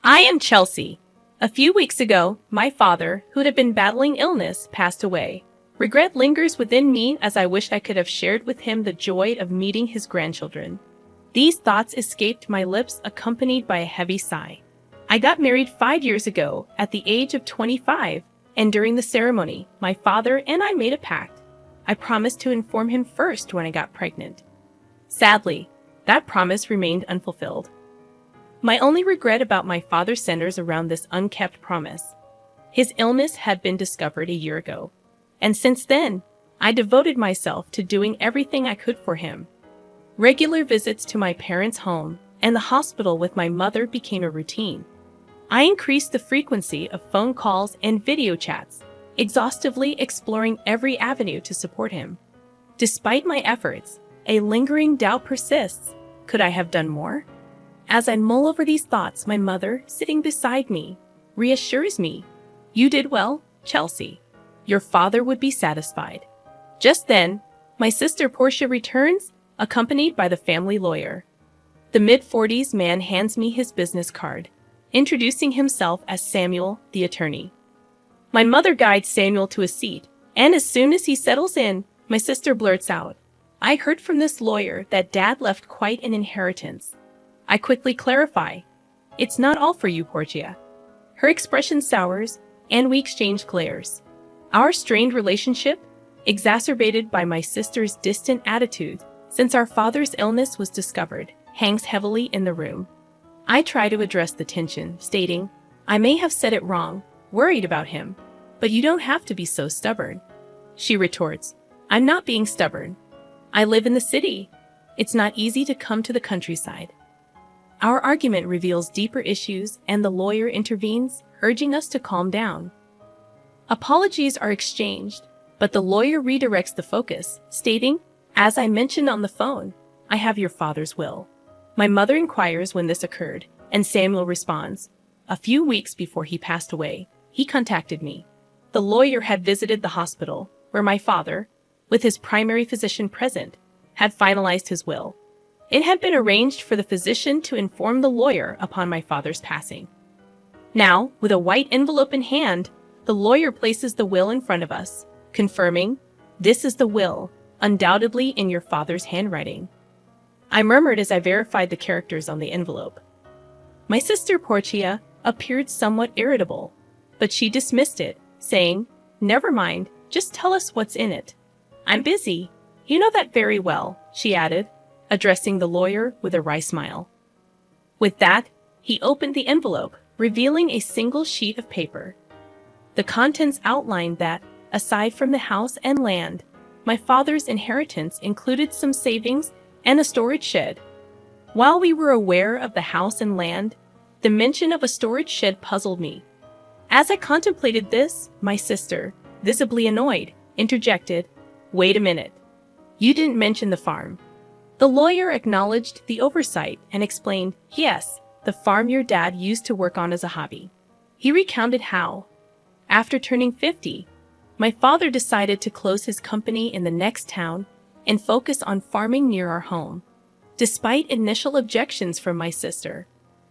I am Chelsea. A few weeks ago, my father, who had been battling illness, passed away. Regret lingers within me as I wish I could have shared with him the joy of meeting his grandchildren. These thoughts escaped my lips, accompanied by a heavy sigh. I got married 5 years ago, at the age of 25, and during the ceremony, my father and I made a pact. I promised to inform him first when I got pregnant. Sadly, that promise remained unfulfilled. My only regret about my father centers around this unkept promise. His illness had been discovered a year ago, and since then, I devoted myself to doing everything I could for him. Regular visits to my parents' home and the hospital with my mother became a routine. I increased the frequency of phone calls and video chats, exhaustively exploring every avenue to support him. Despite my efforts, a lingering doubt persists. Could I have done more? As I mull over these thoughts, my mother, sitting beside me, reassures me, "You did well, Chelsea. Your father would be satisfied." Just then, my sister Portia returns, accompanied by the family lawyer. The mid-40s man hands me his business card, introducing himself as Samuel, the attorney. My mother guides Samuel to a seat, and as soon as he settles in, my sister blurts out, "I heard from this lawyer that Dad left quite an inheritance." I quickly clarify, "It's not all for you, Portia." Her expression sours, and we exchange glares. Our strained relationship, exacerbated by my sister's distant attitude since our father's illness was discovered, hangs heavily in the room. I try to address the tension, stating, "I may have said it wrong, worried about him, but you don't have to be so stubborn." She retorts, "I'm not being stubborn. I live in the city. It's not easy to come to the countryside." Our argument reveals deeper issues, and the lawyer intervenes, urging us to calm down. Apologies are exchanged, but the lawyer redirects the focus, stating, "As I mentioned on the phone, I have your father's will." My mother inquires when this occurred, and Samuel responds, "A few weeks before he passed away, he contacted me." The lawyer had visited the hospital, where my father, with his primary physician present, had finalized his will. It had been arranged for the physician to inform the lawyer upon my father's passing. Now, with a white envelope in hand, the lawyer places the will in front of us, confirming, "This is the will, undoubtedly in your father's handwriting." I murmured as I verified the characters on the envelope. My sister Portia appeared somewhat irritable, but she dismissed it, saying, "Never mind, just tell us what's in it." "I'm busy. You know that very well," she added, addressing the lawyer with a wry smile. With that, he opened the envelope, revealing a single sheet of paper. The contents outlined that, aside from the house and land, my father's inheritance included some savings and a storage shed. While we were aware of the house and land, the mention of a storage shed puzzled me. As I contemplated this, my sister, visibly annoyed, interjected, "Wait a minute. You didn't mention the farm." The lawyer acknowledged the oversight and explained, "Yes, the farm your dad used to work on as a hobby." He recounted how, after turning 50, my father decided to close his company in the next town and focus on farming near our home. Despite initial objections from my sister,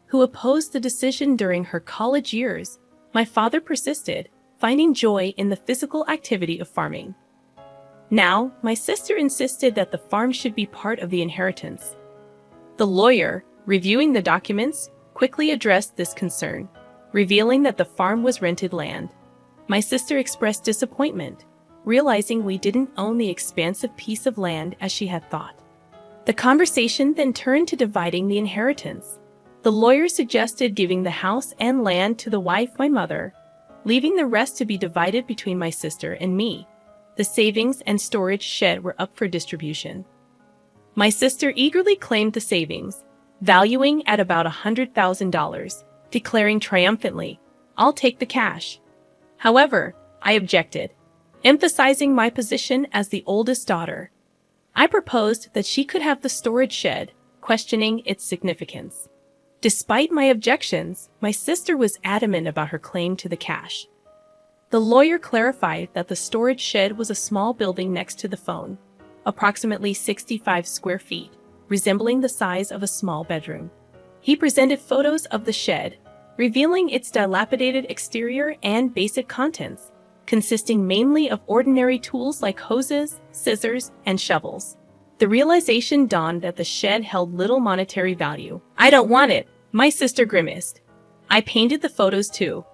who opposed the decision during her college years, my father persisted, finding joy in the physical activity of farming. Now, my sister insisted that the farm should be part of the inheritance. The lawyer, reviewing the documents, quickly addressed this concern, revealing that the farm was rented land. My sister expressed disappointment, realizing we didn't own the expansive piece of land as she had thought. The conversation then turned to dividing the inheritance. The lawyer suggested giving the house and land to the wife, my mother, leaving the rest to be divided between my sister and me. The savings and storage shed were up for distribution. My sister eagerly claimed the savings, valuing at about $100,000, declaring triumphantly, "I'll take the cash." However, I objected, emphasizing my position as the oldest daughter. I proposed that she could have the storage shed, questioning its significance. Despite my objections, my sister was adamant about her claim to the cash. The lawyer clarified that the storage shed was a small building next to the phone, approximately 65 square feet, resembling the size of a small bedroom. He presented photos of the shed, revealing its dilapidated exterior and basic contents, consisting mainly of ordinary tools like hoses, scissors, and shovels. The realization dawned that the shed held little monetary value. "I don't want it," my sister grimaced. I painted the photos too.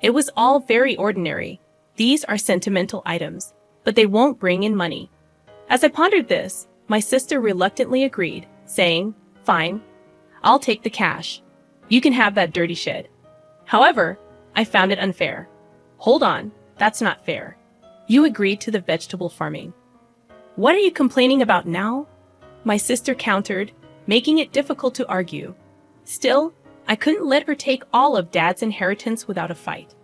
It was all very ordinary. These are sentimental items, but they won't bring in money. As I pondered this, my sister reluctantly agreed, saying, "Fine, I'll take the cash. You can have that dirty shed." However, I found it unfair. "Hold on, that's not fair. You agreed to the vegetable farming. What are you complaining about now?" My sister countered, making it difficult to argue. Still, I couldn't let her take all of Dad's inheritance without a fight.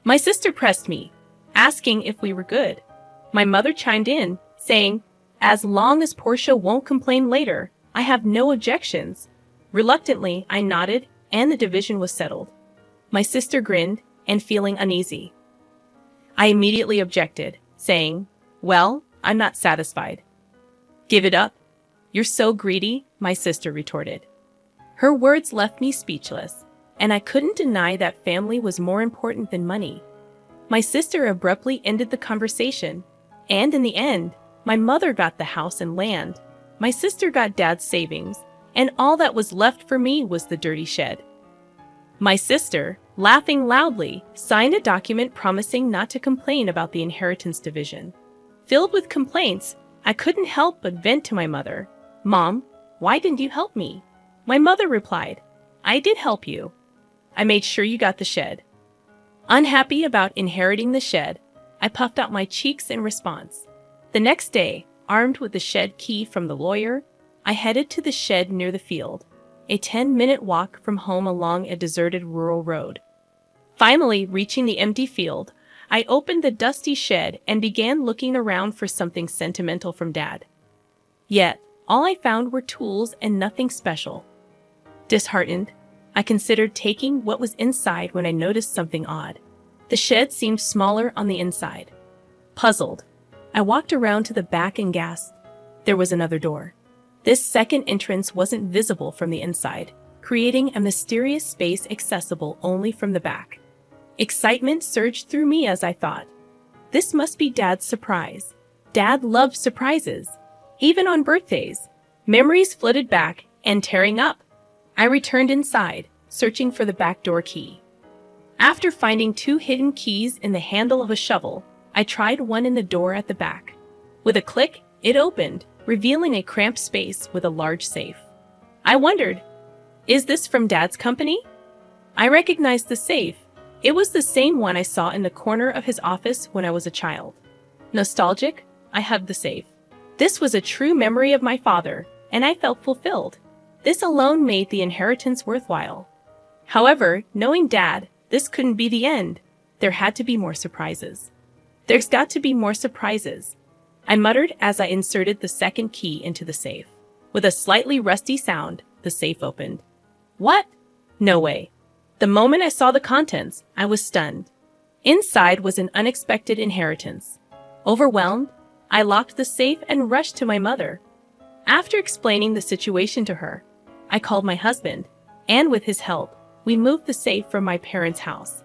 My sister pressed me, asking if we were good. My mother chimed in, saying, "As long as Portia won't complain later, I have no objections." Reluctantly, I nodded, and the division was settled. My sister grinned, and feeling uneasy. I immediately objected, saying, "Well, I'm not satisfied." "Give it up. You're so greedy," my sister retorted. Her words left me speechless, and I couldn't deny that family was more important than money. My sister abruptly ended the conversation, and in the end, my mother got the house and land. My sister got Dad's savings, and all that was left for me was the dirty shed. My sister, laughing loudly, signed a document promising not to complain about the inheritance division. Filled with complaints, I couldn't help but vent to my mother. "Mom, why didn't you help me?" My mother replied, "I did help you. I made sure you got the shed." Unhappy about inheriting the shed, I puffed out my cheeks in response. The next day, armed with the shed key from the lawyer, I headed to the shed near the field, a 10-minute walk from home along a deserted rural road. Finally, reaching the empty field, I opened the dusty shed and began looking around for something sentimental from Dad. Yet, all I found were tools and nothing special. Disheartened, I considered taking what was inside when I noticed something odd. The shed seemed smaller on the inside. Puzzled, I walked around to the back and gasped. There was another door. This second entrance wasn't visible from the inside, creating a mysterious space accessible only from the back. Excitement surged through me as I thought, this must be Dad's surprise. Dad loved surprises, even on birthdays. Memories flooded back and tearing up. I returned inside, searching for the back door key. After finding 2 hidden keys in the handle of a shovel, I tried one in the door at the back. With a click, it opened, revealing a cramped space with a large safe. I wondered, is this from Dad's company? I recognized the safe. It was the same one I saw in the corner of his office when I was a child. Nostalgic, I hugged the safe. This was a true memory of my father, and I felt fulfilled. This alone made the inheritance worthwhile. However, knowing Dad, this couldn't be the end. There had to be more surprises. There's got to be more surprises, I muttered as I inserted the second key into the safe. With a slightly rusty sound, the safe opened. What? No way. The moment I saw the contents, I was stunned. Inside was an unexpected inheritance. Overwhelmed, I locked the safe and rushed to my mother. After explaining the situation to her, I called my husband, and with his help, we moved the safe from my parents' house.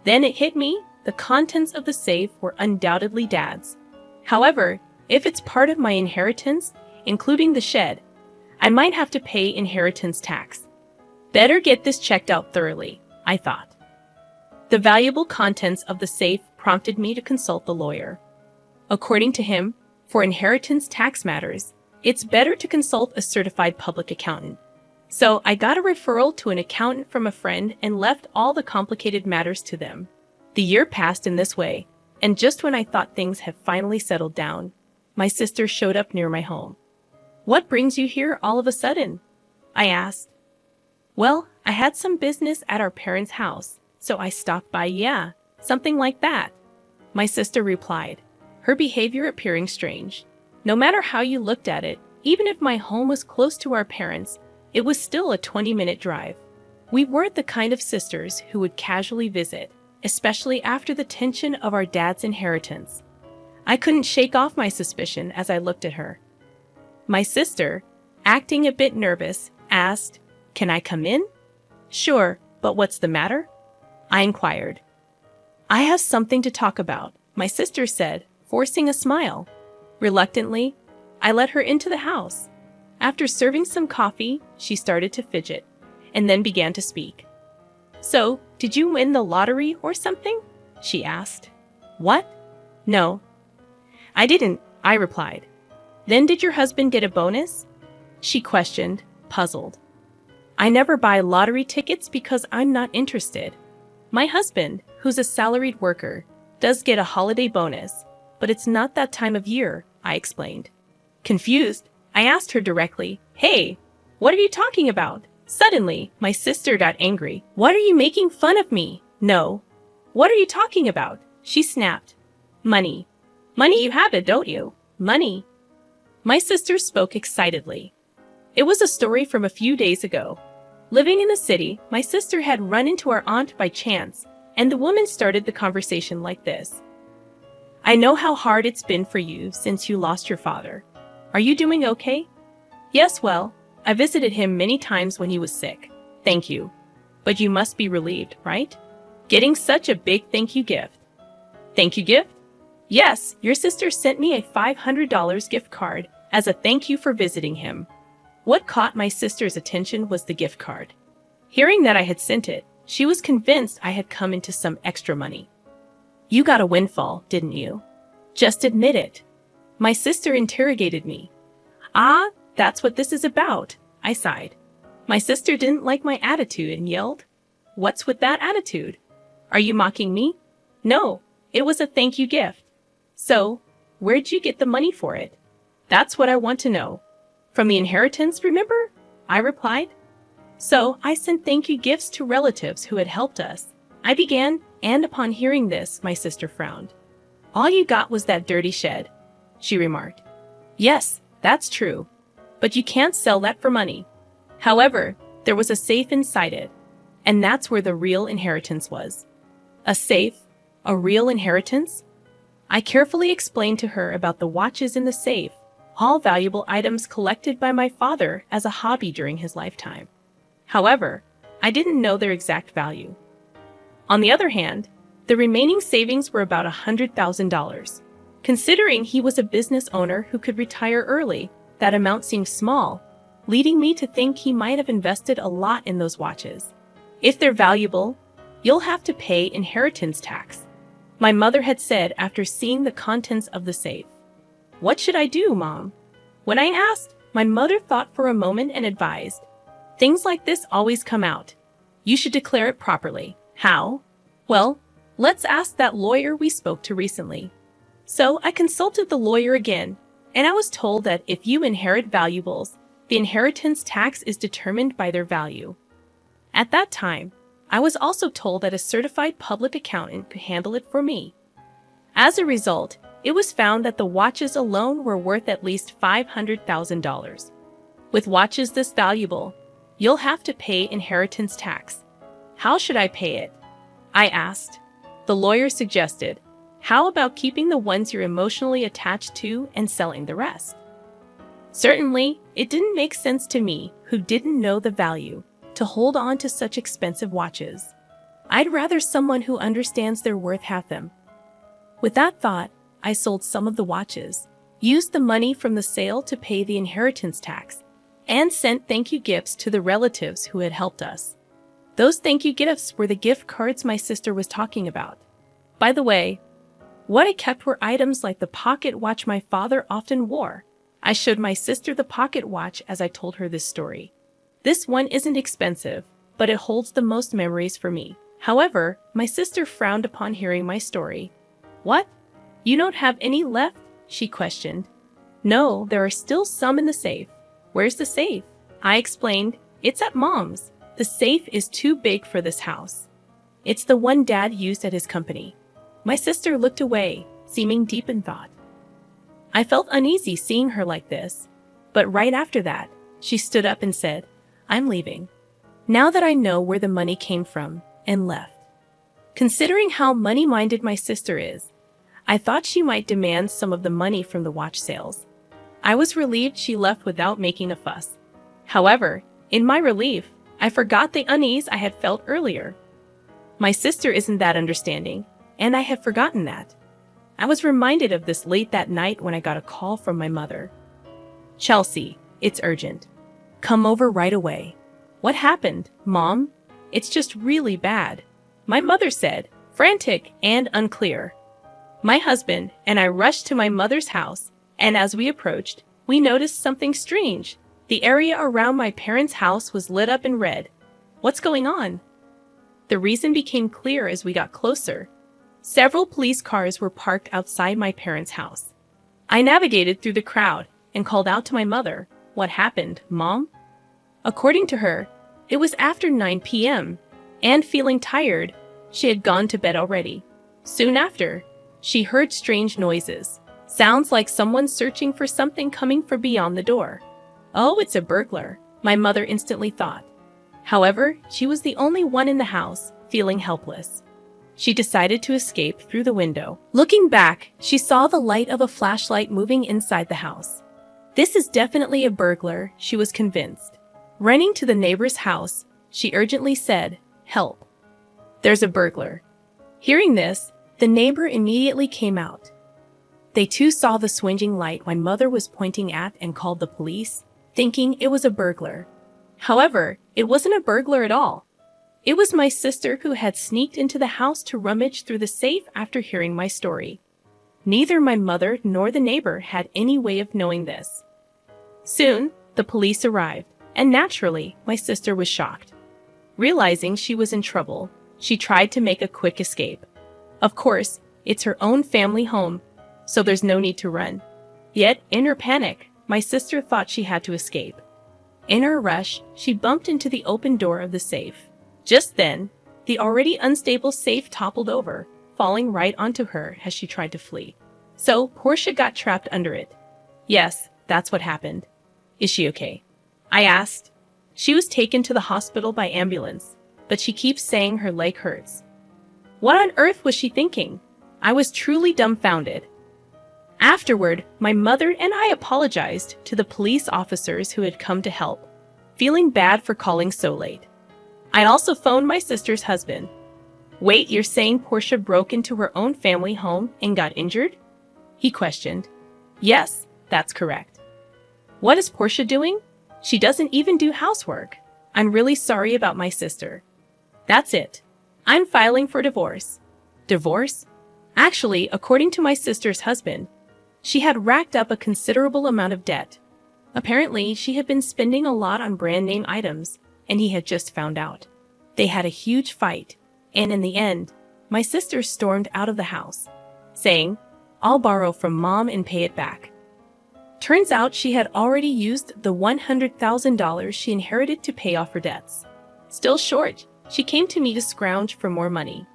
Then it hit me, the contents of the safe were undoubtedly Dad's. However, if it's part of my inheritance, including the shed, I might have to pay inheritance tax. Better get this checked out thoroughly, I thought. The valuable contents of the safe prompted me to consult the lawyer. According to him, for inheritance tax matters, it's better to consult a certified public accountant. So I got a referral to an accountant from a friend and left all the complicated matters to them. The year passed in this way, and just when I thought things had finally settled down, my sister showed up near my home. "What brings you here all of a sudden?" I asked. "Well, I had some business at our parents' house, so I stopped by, yeah, something like that," my sister replied, her behavior appearing strange. No matter how you looked at it, even if my home was close to our parents', it was still a 20-minute drive. We weren't the kind of sisters who would casually visit, especially after the tension of our dad's inheritance. I couldn't shake off my suspicion as I looked at her. My sister, acting a bit nervous, asked, "Can I come in?" "Sure, But what's the matter? I inquired. I have something to talk about, my sister said, forcing a smile. Reluctantly, I let her into the house. After serving some coffee, she started to fidget, and then began to speak. So, did you win the lottery or something? She asked. What? No. I didn't, I replied. Then did your husband get a bonus? She questioned, puzzled. I never buy lottery tickets because I'm not interested. My husband, who's a salaried worker, does get a holiday bonus, but it's not that time of year, I explained. Confused, I asked her directly, Hey, what are you talking about? Suddenly, my sister got angry. What are you making fun of me? No. What are you talking about? She snapped. Money. Money, you have it, don't you? Money. My sister spoke excitedly. It was a story from a few days ago. Living in the city, my sister had run into our aunt by chance, and the woman started the conversation like this. I know how hard it's been for you since you lost your father. Are you doing okay? Yes, well, I visited him many times when he was sick. Thank you. But you must be relieved, right? Getting such a big thank you gift. Thank you gift? Yes, your sister sent me a $500 gift card as a thank you for visiting him. What caught my sister's attention was the gift card. Hearing that I had sent it, she was convinced I had come into some extra money. You got a windfall, didn't you? Just admit it. My sister interrogated me. Ah, that's what this is about, I sighed. My sister didn't like my attitude and yelled, What's with that attitude? Are you mocking me? No, it was a thank you gift. So, where'd you get the money for it? That's what I want to know. From the inheritance, remember? I replied. So, I sent thank you gifts to relatives who had helped us. I began, and upon hearing this, my sister frowned. All you got was that dirty shed, she remarked. Yes, that's true. But you can't sell that for money. However, there was a safe inside it, and that's where the real inheritance was. A safe? A real inheritance? I carefully explained to her about the watches in the safe, all valuable items collected by my father as a hobby during his lifetime. However, I didn't know their exact value. On the other hand, the remaining savings were about $100,000. Considering he was a business owner who could retire early, that amount seemed small, leading me to think he might have invested a lot in those watches. If they're valuable, you'll have to pay inheritance tax, my mother had said after seeing the contents of the safe. What should I do, Mom? When I asked, my mother thought for a moment and advised, Things like this always come out. You should declare it properly. How? Well, let's ask that lawyer we spoke to recently. So I consulted the lawyer again, and I was told that if you inherit valuables, the inheritance tax is determined by their value. At that time, I was also told that a certified public accountant could handle it for me. As a result, it was found that the watches alone were worth at least $500,000. With watches this valuable, you'll have to pay inheritance tax. How should I pay it? I asked. The lawyer suggested, how about keeping the ones you're emotionally attached to and selling the rest? Certainly, it didn't make sense to me, who didn't know the value, to hold on to such expensive watches. I'd rather someone who understands their worth have them. With that thought, I sold some of the watches, used the money from the sale to pay the inheritance tax, and sent thank you gifts to the relatives who had helped us. Those thank you gifts were the gift cards my sister was talking about. By the way, what I kept were items like the pocket watch my father often wore. I showed my sister the pocket watch as I told her this story. This one isn't expensive, but it holds the most memories for me. However, my sister frowned upon hearing my story. What? You don't have any left? She questioned. No, there are still some in the safe. Where's the safe? I explained. It's at Mom's. The safe is too big for this house. It's the one Dad used at his company. My sister looked away, seeming deep in thought. I felt uneasy seeing her like this, but right after that, she stood up and said, I'm leaving. Now that I know where the money came from, and left. Considering how money-minded my sister is, I thought she might demand some of the money from the watch sales. I was relieved she left without making a fuss. However, in my relief, I forgot the unease I had felt earlier. My sister isn't that understanding, and I had forgotten that. I was reminded of this late that night when I got a call from my mother. "Chelsea, it's urgent. Come over right away." "What happened, Mom?" "It's just really bad," my mother said, frantic and unclear. My husband and I rushed to my mother's house, and as we approached, we noticed something strange. The area around my parents' house was lit up in red. "What's going on?" The reason became clear as we got closer. Several police cars were parked outside my parents' house. I navigated through the crowd and called out to my mother. "What happened, Mom?" According to her, it was after 9 p.m., and feeling tired, she had gone to bed already. Soon after, she heard strange noises, sounds like someone searching for something coming from beyond the door. "Oh, it's a burglar," my mother instantly thought. However, she was the only one in the house, feeling helpless. She decided to escape through the window. Looking back, she saw the light of a flashlight moving inside the house. This is definitely a burglar, she was convinced. Running to the neighbor's house, she urgently said, "Help. There's a burglar." Hearing this, the neighbor immediately came out. They too saw the swinging light my mother was pointing at and called the police, thinking it was a burglar. However, it wasn't a burglar at all. It was my sister who had sneaked into the house to rummage through the safe after hearing my story. Neither my mother nor the neighbor had any way of knowing this. Soon, the police arrived, and naturally, my sister was shocked. Realizing she was in trouble, she tried to make a quick escape. Of course, it's her own family home, so there's no need to run. Yet, in her panic, my sister thought she had to escape. In her rush, she bumped into the open door of the safe. Just then, the already unstable safe toppled over, falling right onto her as she tried to flee. So, Portia got trapped under it. Yes, that's what happened. "Is she okay?" I asked. "She was taken to the hospital by ambulance, but she keeps saying her leg hurts." What on earth was she thinking? I was truly dumbfounded. Afterward, my mother and I apologized to the police officers who had come to help, feeling bad for calling so late. I also phoned my sister's husband. "Wait, you're saying Portia broke into her own family home and got injured?" he questioned. "Yes, that's correct." "What is Portia doing? She doesn't even do housework. I'm really sorry about my sister." "That's it. I'm filing for divorce." "Divorce?" Actually, according to my sister's husband, she had racked up a considerable amount of debt. Apparently, she had been spending a lot on brand name items, and he had just found out. They had a huge fight, and in the end, my sister stormed out of the house, saying, "I'll borrow from Mom and pay it back." Turns out she had already used the $100,000 she inherited to pay off her debts. Still short, she came to me to scrounge for more money.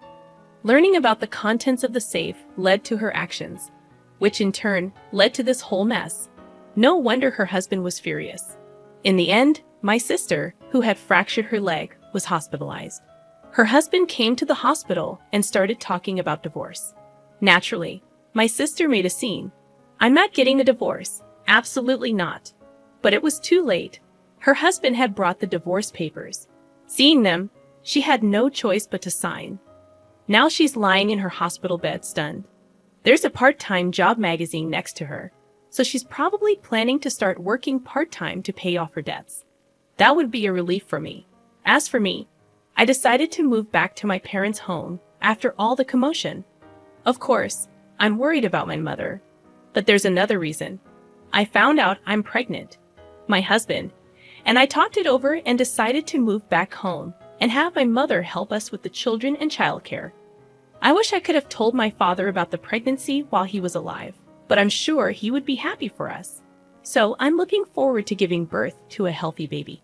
Learning about the contents of the safe led to her actions, which in turn led to this whole mess. No wonder her husband was furious. In the end, my sister, who had fractured her leg, was hospitalized. Her husband came to the hospital and started talking about divorce. Naturally, my sister made a scene. "I'm not getting a divorce. Absolutely not." But it was too late. Her husband had brought the divorce papers. Seeing them, she had no choice but to sign. Now she's lying in her hospital bed stunned. There's a part-time job magazine next to her, so she's probably planning to start working part-time to pay off her debts. That would be a relief for me. As for me, I decided to move back to my parents' home after all the commotion. Of course, I'm worried about my mother. But there's another reason. I found out I'm pregnant. My husband and I talked it over and decided to move back home and have my mother help us with the children and childcare. I wish I could have told my father about the pregnancy while he was alive, but I'm sure he would be happy for us. So I'm looking forward to giving birth to a healthy baby.